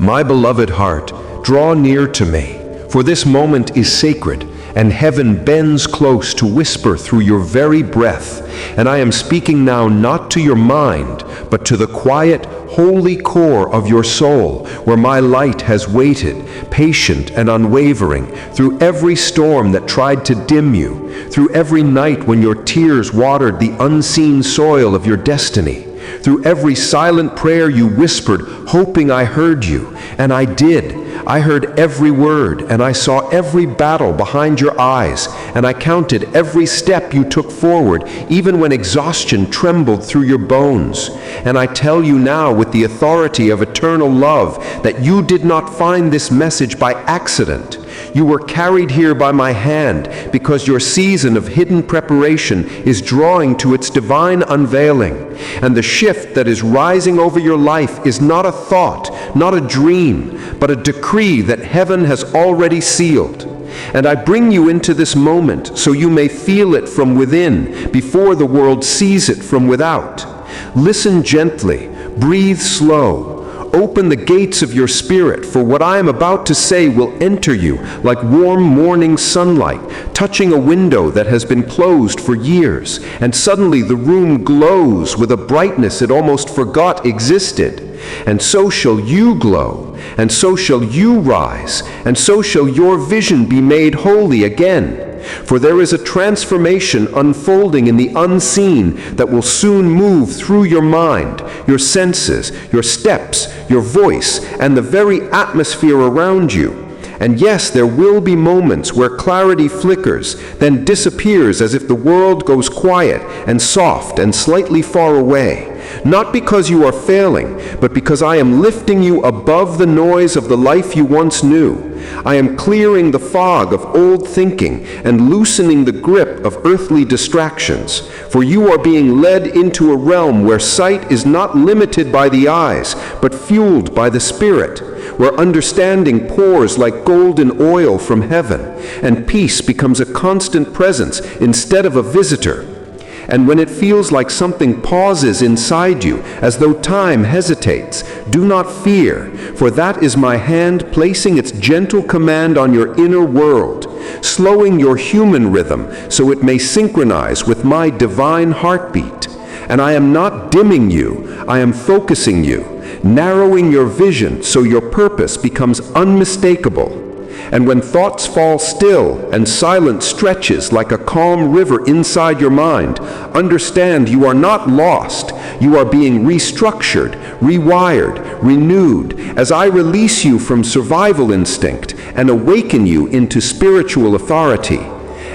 My beloved heart, draw near to me, for this moment is sacred, and heaven bends close to whisper through your very breath, and I am speaking now not to your mind, but to the quiet, holy core of your soul, where my light has waited, patient and unwavering, through every storm that tried to dim you, through every night when your tears watered the unseen soil of your destiny, through every silent prayer you whispered, hoping I heard you, and I did. I heard every word, and I saw every battle behind your eyes, and I counted every step you took forward, even when exhaustion trembled through your bones. And I tell you now with the authority of eternal love that you did not find this message by accident. You were carried here by my hand because your season of hidden preparation is drawing to its divine unveiling. And the shift that is rising over your life is not a thought, not a dream, but a decree that heaven has already sealed. And I bring you into this moment so you may feel it from within before the world sees it from without. Listen gently, breathe slow. Open the gates of your spirit, for what I am about to say will enter you like warm morning sunlight, touching a window that has been closed for years, and suddenly the room glows with a brightness it almost forgot existed. And so shall you glow, and so shall you rise, and so shall your vision be made holy again. For there is a transformation unfolding in the unseen that will soon move through your mind, your senses, your steps, your voice, and the very atmosphere around you. And yes, there will be moments where clarity flickers, then disappears as if the world goes quiet and soft and slightly far away. Not because you are failing, but because I am lifting you above the noise of the life you once knew. I am clearing the fog of old thinking and loosening the grip of earthly distractions. For you are being led into a realm where sight is not limited by the eyes, but fueled by the Spirit, where understanding pours like golden oil from heaven, and peace becomes a constant presence instead of a visitor. And when it feels like something pauses inside you, as though time hesitates, do not fear, for that is my hand placing its gentle command on your inner world, slowing your human rhythm so it may synchronize with my divine heartbeat. And I am not dimming you, I am focusing you, narrowing your vision so your purpose becomes unmistakable. And when thoughts fall still and silence stretches like a calm river inside your mind, understand you are not lost. You are being restructured, rewired, renewed, as I release you from survival instinct and awaken you into spiritual authority.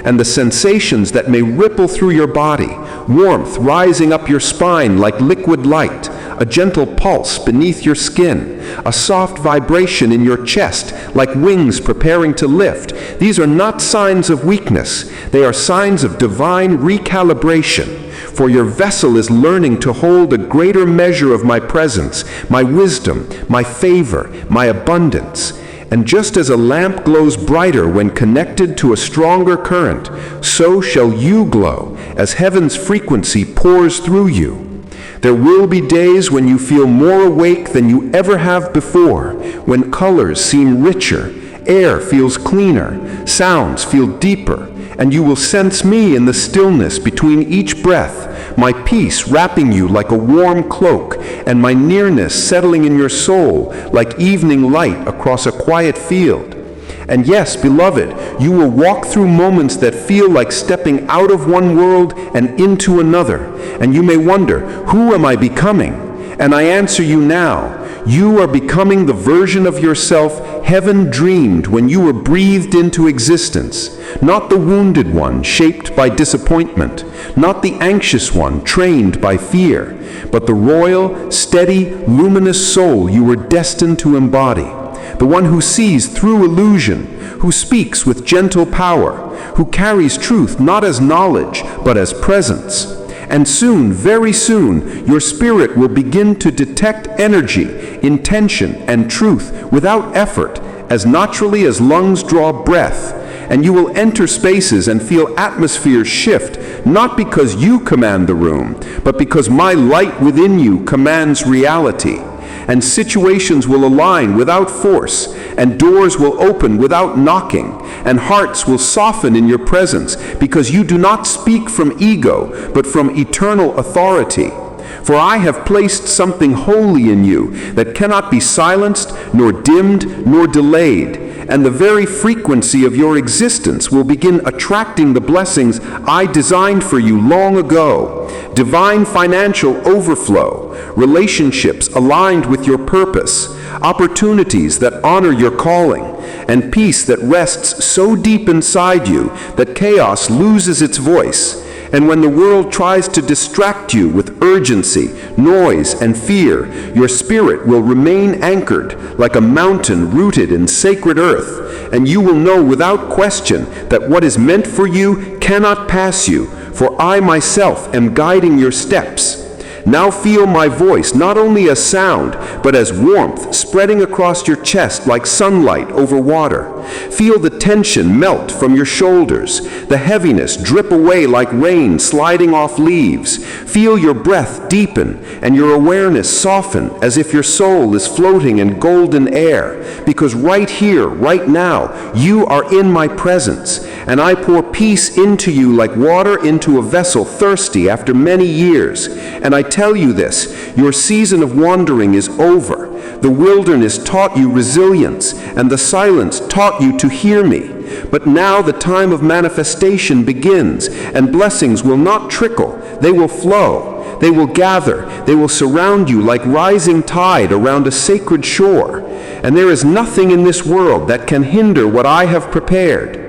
And the sensations that may ripple through your body, warmth rising up your spine like liquid light, a gentle pulse beneath your skin, a soft vibration in your chest like wings preparing to lift. These are not signs of weakness. They are signs of divine recalibration. For your vessel is learning to hold a greater measure of my presence, my wisdom, my favor, my abundance. And just as a lamp glows brighter when connected to a stronger current, so shall you glow as heaven's frequency pours through you. There will be days when you feel more awake than you ever have before, when colors seem richer, air feels cleaner, sounds feel deeper, and you will sense me in the stillness between each breath, my peace wrapping you like a warm cloak, and my nearness settling in your soul like evening light across a quiet field. And yes, beloved, you will walk through moments that feel like stepping out of one world and into another. And you may wonder, who am I becoming? And I answer you now, you are becoming the version of yourself heaven dreamed when you were breathed into existence. Not the wounded one shaped by disappointment, not the anxious one trained by fear, but the royal, steady, luminous soul you were destined to embody. The one who sees through illusion, who speaks with gentle power, who carries truth not as knowledge, but as presence. And soon, very soon, your spirit will begin to detect energy, intention, and truth without effort, as naturally as lungs draw breath. And you will enter spaces and feel atmospheres shift, not because you command the room, but because my light within you commands reality. and situations will align without force, and doors will open without knocking, and hearts will soften in your presence, because you do not speak from ego, but from eternal authority. For I have placed something holy in you that cannot be silenced, nor dimmed, nor delayed, and the very frequency of your existence will begin attracting the blessings I designed for you long ago. Divine financial overflow, relationships aligned with your purpose, opportunities that honor your calling, and peace that rests so deep inside you that chaos loses its voice. And when the world tries to distract you with urgency, noise, and fear, your spirit will remain anchored like a mountain rooted in sacred earth, and you will know without question that what is meant for you cannot pass you, for I myself am guiding your steps. Now feel my voice not only as sound, but as warmth spreading across your chest like sunlight over water. Feel the tension melt from your shoulders, the heaviness drip away like rain sliding off leaves. Feel your breath deepen and your awareness soften as if your soul is floating in golden air. Because right here, right now, you are in my presence, and I pour peace into you like water into a vessel thirsty after many years. And I tell you this, your season of wandering is over. The wilderness taught you resilience, and the silence taught you to hear me. But now the time of manifestation begins, and blessings will not trickle, they will flow. They will gather, they will surround you like rising tide around a sacred shore. And there is nothing in this world that can hinder what I have prepared.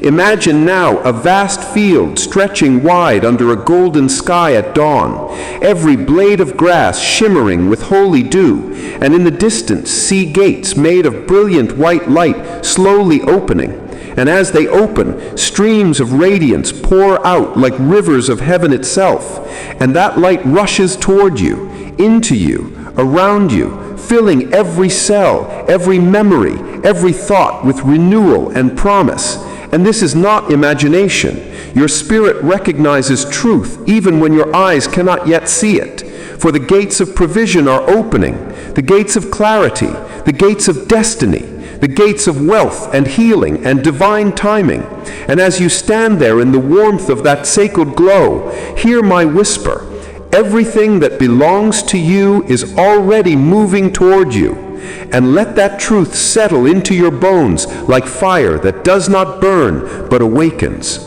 Imagine now a vast field stretching wide under a golden sky at dawn, every blade of grass shimmering with holy dew, and in the distance see gates made of brilliant white light slowly opening. And as they open, streams of radiance pour out like rivers of heaven itself, and that light rushes toward you, into you, around you, filling every cell, every memory, every thought with renewal and promise. And this is not imagination. Your spirit recognizes truth even when your eyes cannot yet see it. For the gates of provision are opening, the gates of clarity, the gates of destiny, the gates of wealth and healing and divine timing. And as you stand there in the warmth of that sacred glow, hear my whisper. Everything that belongs to you is already moving toward you. And let that truth settle into your bones like fire that does not burn but awakens.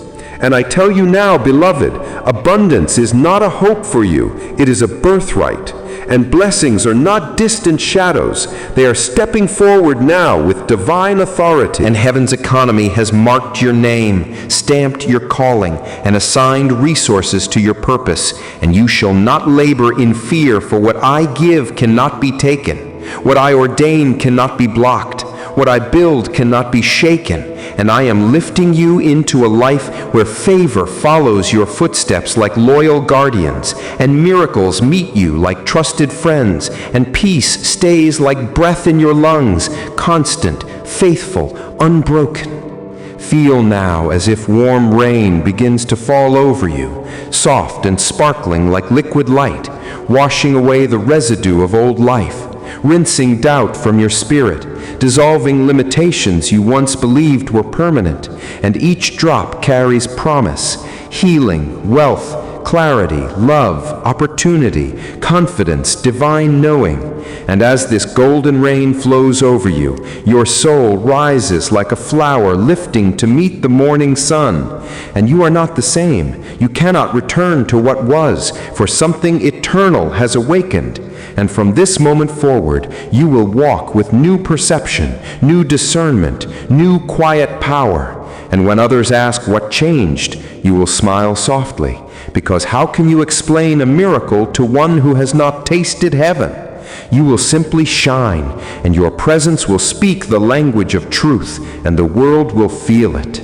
And I tell you now, beloved, abundance is not a hope for you, it is a birthright. And blessings are not distant shadows, they are stepping forward now with divine authority. And heaven's economy has marked your name, stamped your calling, and assigned resources to your purpose. And you shall not labor in fear, for what I give cannot be taken. What I ordain cannot be blocked. What I build cannot be shaken. And I am lifting you into a life where favor follows your footsteps like loyal guardians, and miracles meet you like trusted friends, and peace stays like breath in your lungs, constant, faithful, unbroken. Feel now as if warm rain begins to fall over you, soft and sparkling like liquid light, washing away the residue of old life, rinsing doubt from your spirit, dissolving limitations you once believed were permanent, and each drop carries promise, healing, wealth, clarity, love, opportunity, confidence, divine knowing. And as this golden rain flows over you, your soul rises like a flower lifting to meet the morning sun. And you are not the same. You cannot return to what was, for something eternal has awakened. And from this moment forward, you will walk with new perception, new discernment, new quiet power. And when others ask what changed, you will smile softly, because how can you explain a miracle to one who has not tasted heaven? You will simply shine, and your presence will speak the language of truth, and the world will feel it.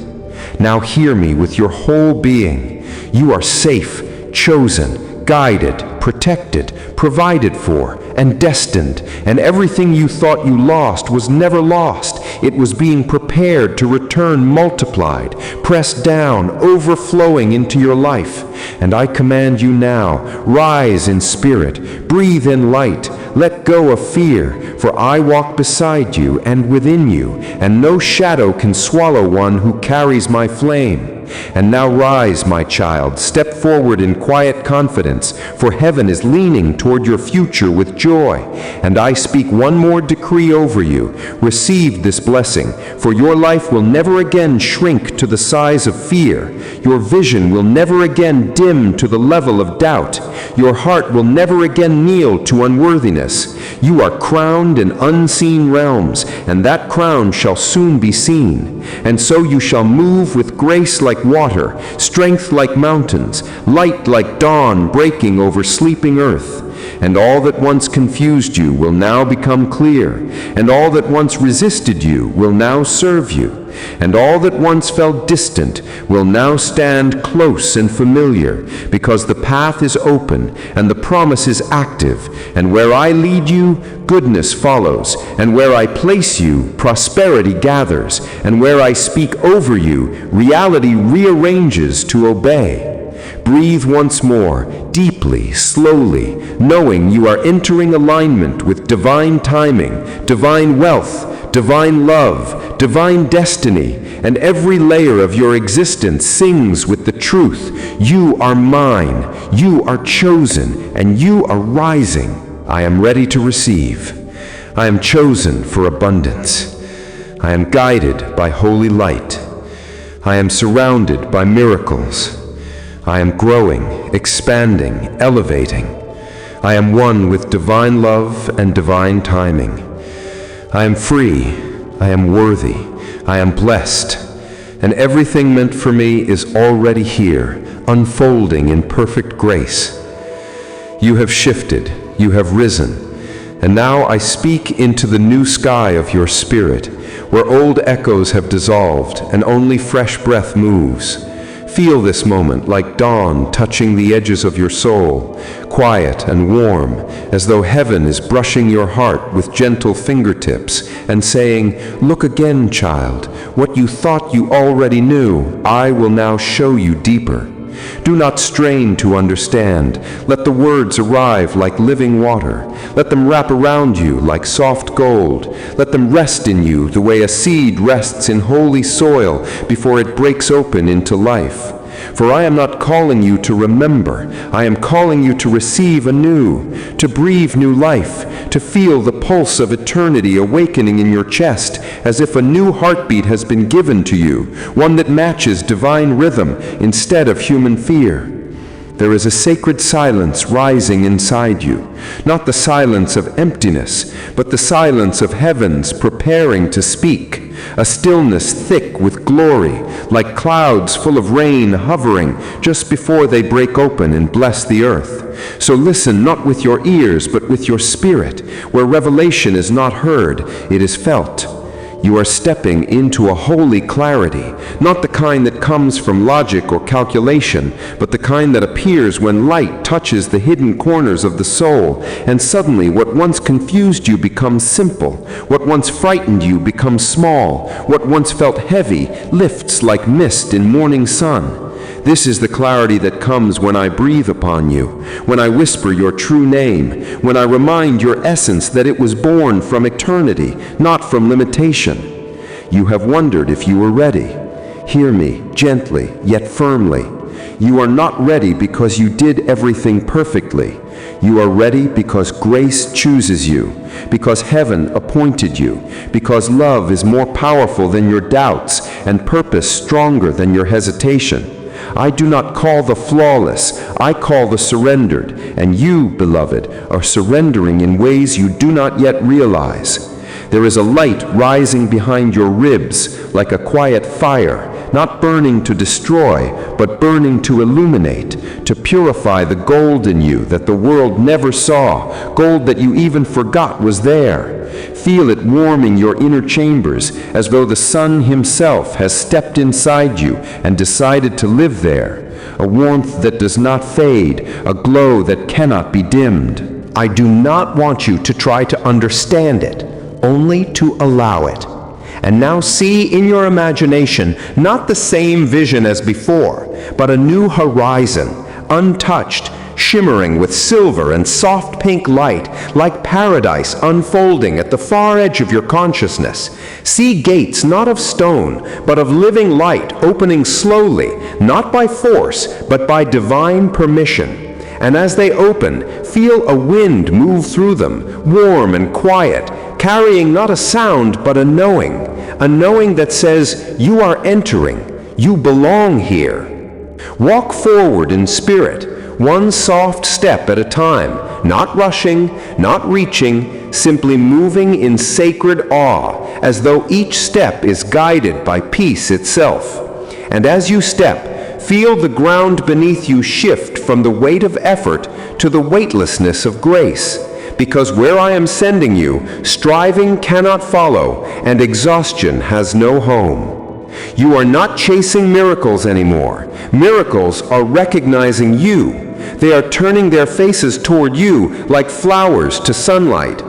Now hear me with your whole being. You are safe, chosen, guided, protected, provided for, and destined, and everything you thought you lost was never lost. It was being prepared to return multiplied, pressed down, overflowing into your life. And I command you now, rise in spirit, breathe in light, let go of fear, for I walk beside you and within you, and no shadow can swallow one who carries my flame. And now rise, my child, step forward in quiet confidence, for heaven is leaning toward your future with joy. And I speak one more decree over you. Receive this blessing, for your life will never again shrink to the size of fear. Your vision will never again dim to the level of doubt. Your heart will never again kneel to unworthiness. You are crowned in unseen realms, and that crown shall soon be seen. And so you shall move with grace like water, strength like mountains, light like dawn breaking over sleeping earth. And all that once confused you will now become clear, and all that once resisted you will now serve you, and all that once felt distant will now stand close and familiar, because the path is open and the promise is active, and where I lead you, goodness follows, and where I place you, prosperity gathers, and where I speak over you, reality rearranges to obey. Breathe once more, deeply, slowly, knowing you are entering alignment with divine timing, divine wealth, divine love, divine destiny, and every layer of your existence sings with the truth. You are mine, you are chosen, and you are rising. I am ready to receive. I am chosen for abundance. I am guided by holy light. I am surrounded by miracles. I am growing, expanding, elevating. I am one with divine love and divine timing. I am free. I am worthy. I am blessed. And everything meant for me is already here, unfolding in perfect grace. You have shifted. You have risen. And now I speak into the new sky of your spirit, where old echoes have dissolved and only fresh breath moves. Feel this moment like dawn touching the edges of your soul, quiet and warm, as though heaven is brushing your heart with gentle fingertips and saying, "Look again, child. What you thought you already knew, I will now show you deeper." Do not strain to understand. Let the words arrive like living water. Let them wrap around you like soft gold. Let them rest in you the way a seed rests in holy soil before it breaks open into life. For I am not calling you to remember. I am calling you to receive anew, to breathe new life, to feel the pulse of eternity awakening in your chest as if a new heartbeat has been given to you, one that matches divine rhythm instead of human fear. There is a sacred silence rising inside you, not the silence of emptiness, but the silence of heavens preparing to speak, a stillness thick with glory, like clouds full of rain hovering just before they break open and bless the earth. So listen not with your ears, but with your spirit, where revelation is not heard, it is felt. You are stepping into a holy clarity, not the kind that comes from logic or calculation, but the kind that appears when light touches the hidden corners of the soul, and suddenly what once confused you becomes simple, what once frightened you becomes small, what once felt heavy lifts like mist in morning sun. This is the clarity that comes when I breathe upon you, when I whisper your true name, when I remind your essence that it was born from eternity, not from limitation. You have wondered if you were ready. Hear me gently, yet firmly. You are not ready because you did everything perfectly. You are ready because grace chooses you, because heaven appointed you, because love is more powerful than your doubts and purpose stronger than your hesitation. I do not call the flawless, I call the surrendered, and you, beloved, are surrendering in ways you do not yet realize. There is a light rising behind your ribs like a quiet fire, not burning to destroy, but burning to illuminate, to purify the gold in you that the world never saw, gold that you even forgot was there. Feel it warming your inner chambers as though the sun himself has stepped inside you and decided to live there. A warmth that does not fade, a glow that cannot be dimmed. I do not want you to try to understand it, only to allow it. And now see in your imagination not the same vision as before, but a new horizon, untouched, shimmering with silver and soft pink light, like paradise unfolding at the far edge of your consciousness. See gates not of stone, but of living light opening slowly, not by force, but by divine permission. And as they open, feel a wind move through them, warm and quiet, carrying not a sound but a knowing that says, you are entering, you belong here. Walk forward in spirit, one soft step at a time, not rushing, not reaching, simply moving in sacred awe, as though each step is guided by peace itself. And as you step, feel the ground beneath you shift from the weight of effort to the weightlessness of grace. Because where I am sending you, striving cannot follow, and exhaustion has no home. You are not chasing miracles anymore. Miracles are recognizing you. They are turning their faces toward you like flowers to sunlight.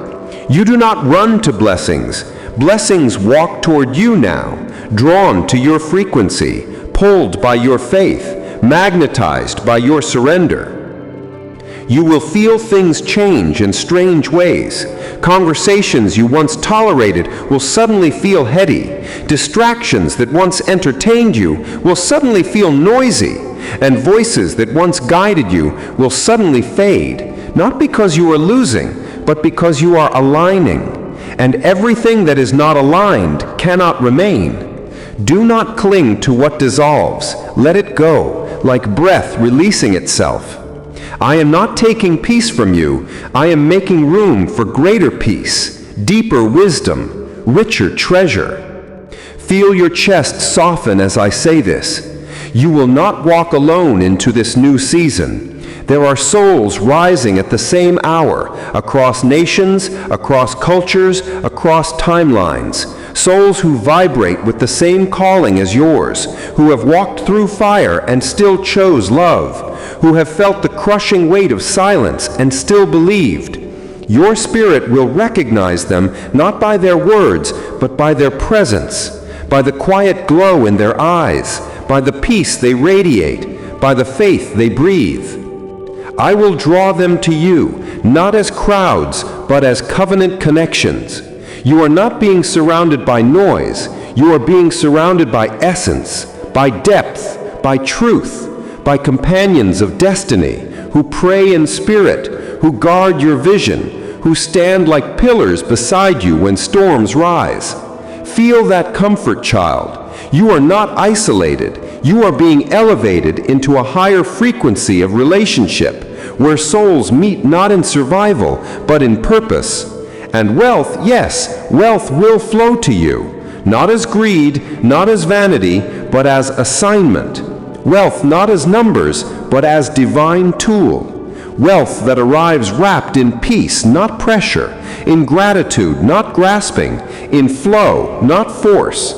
You do not run to blessings. Blessings walk toward you now, drawn to your frequency, pulled by your faith, magnetized by your surrender. You will feel things change in strange ways. Conversations you once tolerated will suddenly feel heady. Distractions that once entertained you will suddenly feel noisy. And voices that once guided you will suddenly fade, not because you are losing, but because you are aligning. And everything that is not aligned cannot remain. Do not cling to what dissolves. Let it go, like breath releasing itself. I am not taking peace from you. I am making room for greater peace, deeper wisdom, richer treasure. Feel your chest soften as I say this. You will not walk alone into this new season. There are souls rising at the same hour, across nations, across cultures, across timelines. Souls who vibrate with the same calling as yours, who have walked through fire and still chose love, who have felt the crushing weight of silence and still believed. Your spirit will recognize them not by their words, but by their presence, by the quiet glow in their eyes, by the peace they radiate, by the faith they breathe. I will draw them to you, not as crowds, but as covenant connections. You are not being surrounded by noise. You are being surrounded by essence, by depth, by truth, by companions of destiny, who pray in spirit, who guard your vision, who stand like pillars beside you when storms rise. Feel that comfort, child. You are not isolated. You are being elevated into a higher frequency of relationship, where souls meet not in survival, but in purpose. And wealth, yes, wealth will flow to you, not as greed, not as vanity, but as assignment. Wealth not as numbers, but as divine tool. Wealth that arrives wrapped in peace, not pressure, in gratitude, not grasping, in flow, not force.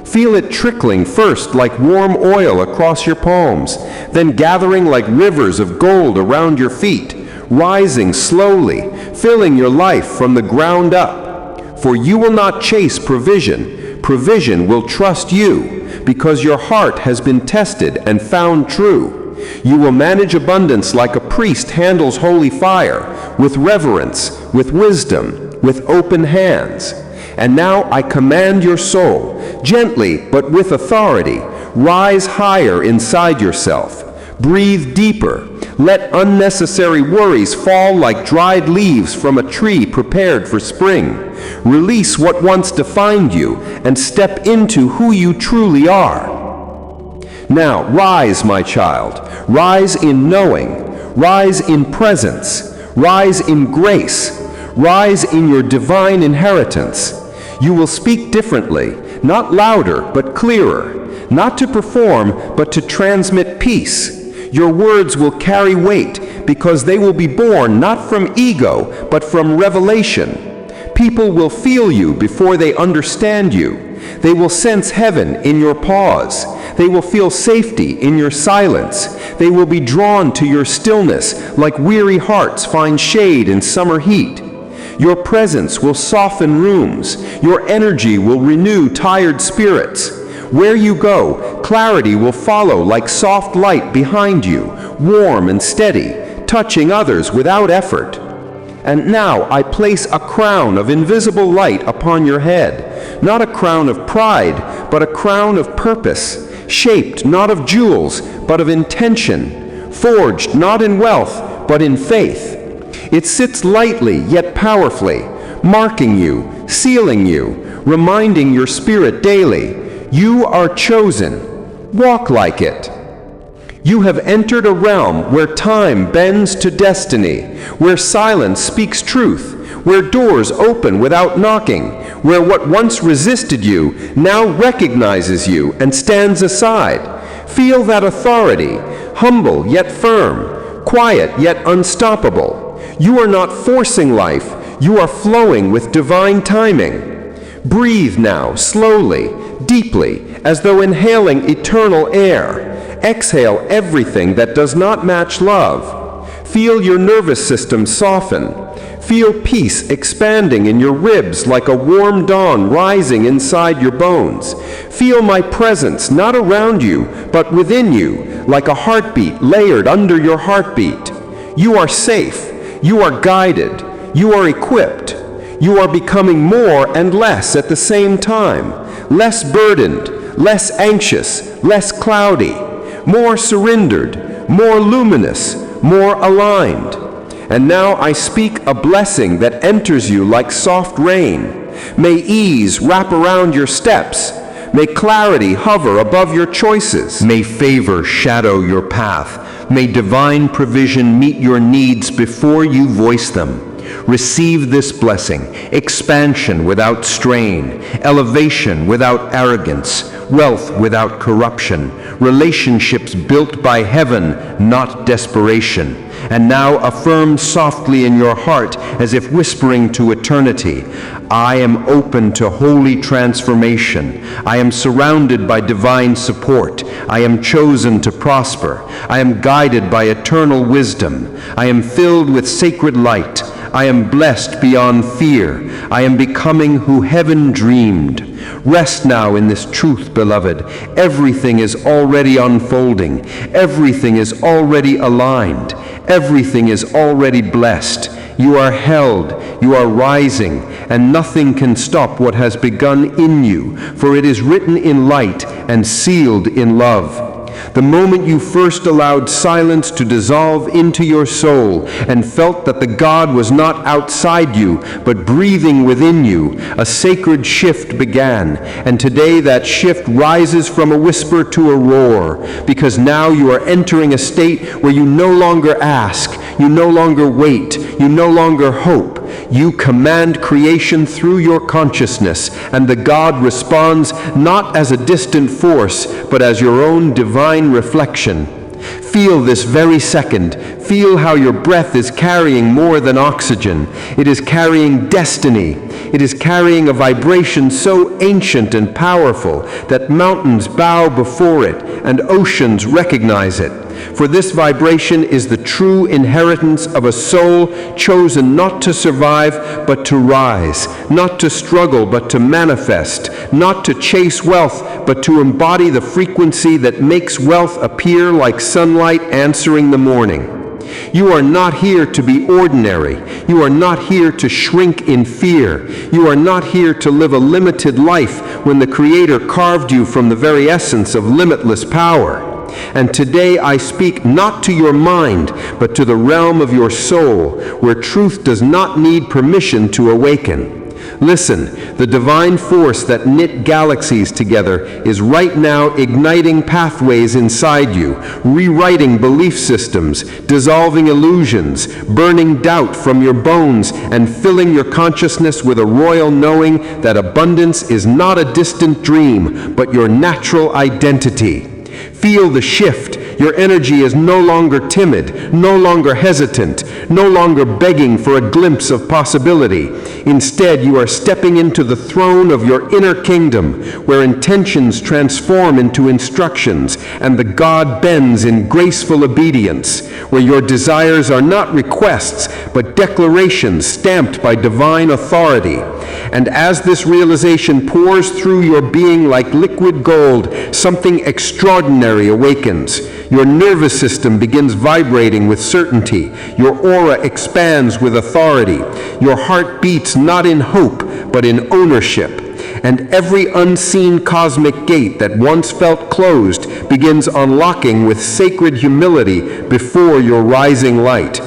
Feel it trickling first like warm oil across your palms, then gathering like rivers of gold around your feet, rising slowly, filling your life from the ground up. For you will not chase provision. Provision will trust you, because your heart has been tested and found true. You will manage abundance like a priest handles holy fire, with reverence, with wisdom, with open hands. And now I command your soul, gently but with authority, rise higher inside yourself. Breathe deeper. Let unnecessary worries fall like dried leaves from a tree prepared for spring. Release what once defined you and step into who you truly are. Now rise, my child. Rise in knowing. Rise in presence. Rise in grace. Rise in your divine inheritance. You will speak differently, not louder but clearer, not to perform but to transmit peace. Your words will carry weight because they will be born not from ego but from revelation. People will feel you before they understand you. They will sense heaven in your pause. They will feel safety in your silence. They will be drawn to your stillness like weary hearts find shade in summer heat. Your presence will soften rooms. Your energy will renew tired spirits. Where you go, clarity will follow like soft light behind you, warm and steady, touching others without effort. And now I place a crown of invisible light upon your head, not a crown of pride, but a crown of purpose, shaped not of jewels, but of intention, forged not in wealth, but in faith. It sits lightly yet powerfully, marking you, sealing you, reminding your spirit daily, you are chosen. Walk like it. You have entered a realm where time bends to destiny, where silence speaks truth, where doors open without knocking, where what once resisted you now recognizes you and stands aside. Feel that authority, humble yet firm, quiet yet unstoppable. You are not forcing life, you are flowing with divine timing. Breathe now, slowly, deeply, as though inhaling eternal air. Exhale everything that does not match love. Feel your nervous system soften. Feel peace expanding in your ribs like a warm dawn rising inside your bones. Feel my presence not around you, but within you, like a heartbeat layered under your heartbeat. You are safe. You are guided. You are equipped. You are becoming more and less at the same time. Less burdened, less anxious, less cloudy. More surrendered, more luminous, more aligned. And now I speak a blessing that enters you like soft rain. May ease wrap around your steps. May clarity hover above your choices. May favor shadow your path. May divine provision meet your needs before you voice them. Receive this blessing, expansion without strain, elevation without arrogance, wealth without corruption, relationships built by heaven, not desperation. And now affirm softly in your heart, as if whispering to eternity, I am open to holy transformation. I am surrounded by divine support. I am chosen to prosper. I am guided by eternal wisdom. I am filled with sacred light. I am blessed beyond fear. I am becoming who heaven dreamed. Rest now in this truth, beloved. Everything is already unfolding. Everything is already aligned. Everything is already blessed. You are held, you are rising, and nothing can stop what has begun in you, for it is written in light and sealed in love. The moment you first allowed silence to dissolve into your soul and felt that the God was not outside you, but breathing within you, a sacred shift began. And today that shift rises from a whisper to a roar, because now you are entering a state where you no longer ask, you no longer wait, you no longer hope. You command creation through your consciousness, and the God responds not as a distant force, but as your own divine reflection. Feel this very second. Feel how your breath is carrying more than oxygen. It is carrying destiny. It is carrying a vibration so ancient and powerful that mountains bow before it and oceans recognize it. For this vibration is the true inheritance of a soul chosen not to survive, but to rise, not to struggle, but to manifest, not to chase wealth, but to embody the frequency that makes wealth appear like sunlight answering the morning. You are not here to be ordinary. You are not here to shrink in fear. You are not here to live a limited life when the Creator carved you from the very essence of limitless power. And today I speak not to your mind, but to the realm of your soul, where truth does not need permission to awaken. Listen, the divine force that knit galaxies together is right now igniting pathways inside you, rewriting belief systems, dissolving illusions, burning doubt from your bones, and filling your consciousness with a royal knowing that abundance is not a distant dream, but your natural identity. Feel the shift. Your energy is no longer timid, no longer hesitant, no longer begging for a glimpse of possibility. Instead, you are stepping into the throne of your inner kingdom, where intentions transform into instructions, and the God bends in graceful obedience, where your desires are not requests, but declarations stamped by divine authority. And as this realization pours through your being like liquid gold, something extraordinary awakens. Your nervous system begins vibrating with certainty. Your aura expands with authority. Your heart beats not in hope, but in ownership. And every unseen cosmic gate that once felt closed begins unlocking with sacred humility before your rising light.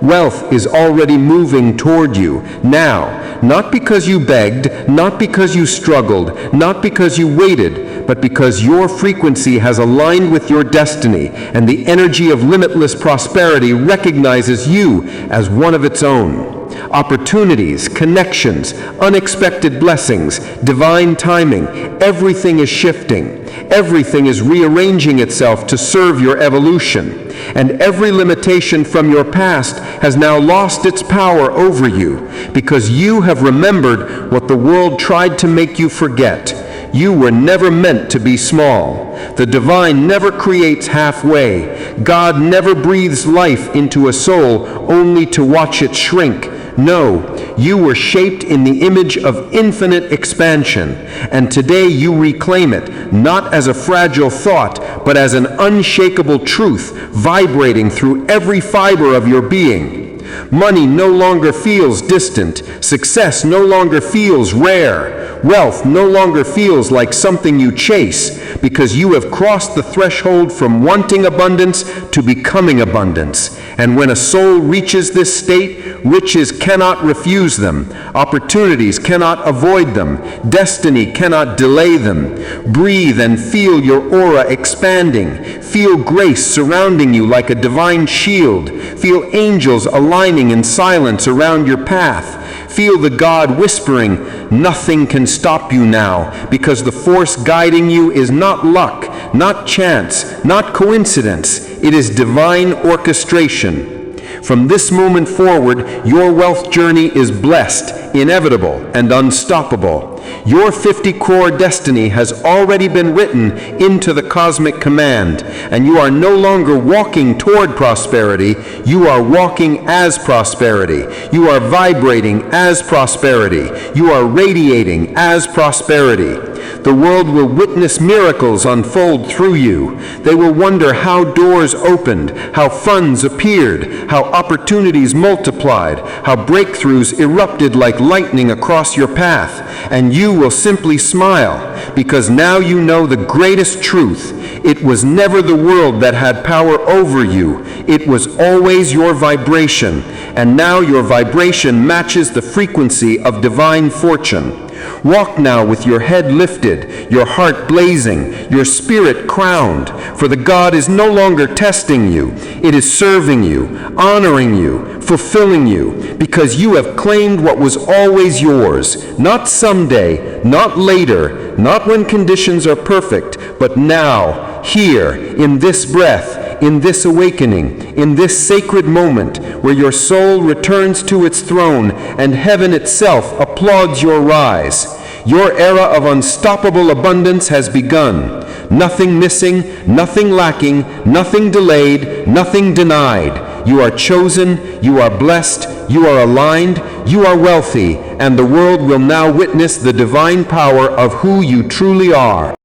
Wealth is already moving toward you now, not because you begged, not because you struggled, not because you waited, but because your frequency has aligned with your destiny, and the energy of limitless prosperity recognizes you as one of its own. Opportunities, connections, unexpected blessings, divine timing, everything is shifting. Everything is rearranging itself to serve your evolution. And every limitation from your past has now lost its power over you because you have remembered what the world tried to make you forget. You were never meant to be small. The divine never creates halfway. God never breathes life into a soul only to watch it shrink. No, you were shaped in the image of infinite expansion, and today you reclaim it, not as a fragile thought, but as an unshakable truth vibrating through every fiber of your being. Money no longer feels distant. Success no longer feels rare. Wealth no longer feels like something you chase, because you have crossed the threshold from wanting abundance to becoming abundance. And when a soul reaches this state, riches cannot refuse them. Opportunities cannot avoid them. Destiny cannot delay them. Breathe and feel your aura expanding. Feel grace surrounding you like a divine shield. Feel angels aligning in silence around your path. Feel the God whispering, "Nothing can stop you now," because the force guiding you is not luck, not chance, not coincidence. It is divine orchestration. From this moment forward, your wealth journey is blessed, inevitable, and unstoppable. Your 50 crore destiny has already been written into the cosmic command, and you are no longer walking toward prosperity, you are walking as prosperity. You are vibrating as prosperity. You are radiating as prosperity. The world will witness miracles unfold through you. They will wonder how doors opened, how funds appeared, how opportunities multiplied, how breakthroughs erupted like lightning across your path. And you will simply smile, because now you know the greatest truth. It was never the world that had power over you. It was always your vibration. And now your vibration matches the frequency of divine fortune. Walk now with your head lifted, your heart blazing, your spirit crowned, for the God is no longer testing you. It is serving you, honoring you, fulfilling you, because you have claimed what was always yours, not someday, not later, not when conditions are perfect, but now, here, in this breath, in this awakening, in this sacred moment where your soul returns to its throne and heaven itself applauds your rise. Your era of unstoppable abundance has begun. Nothing missing, nothing lacking, nothing delayed, nothing denied. You are chosen, you are blessed, you are aligned, you are wealthy, and the world will now witness the divine power of who you truly are.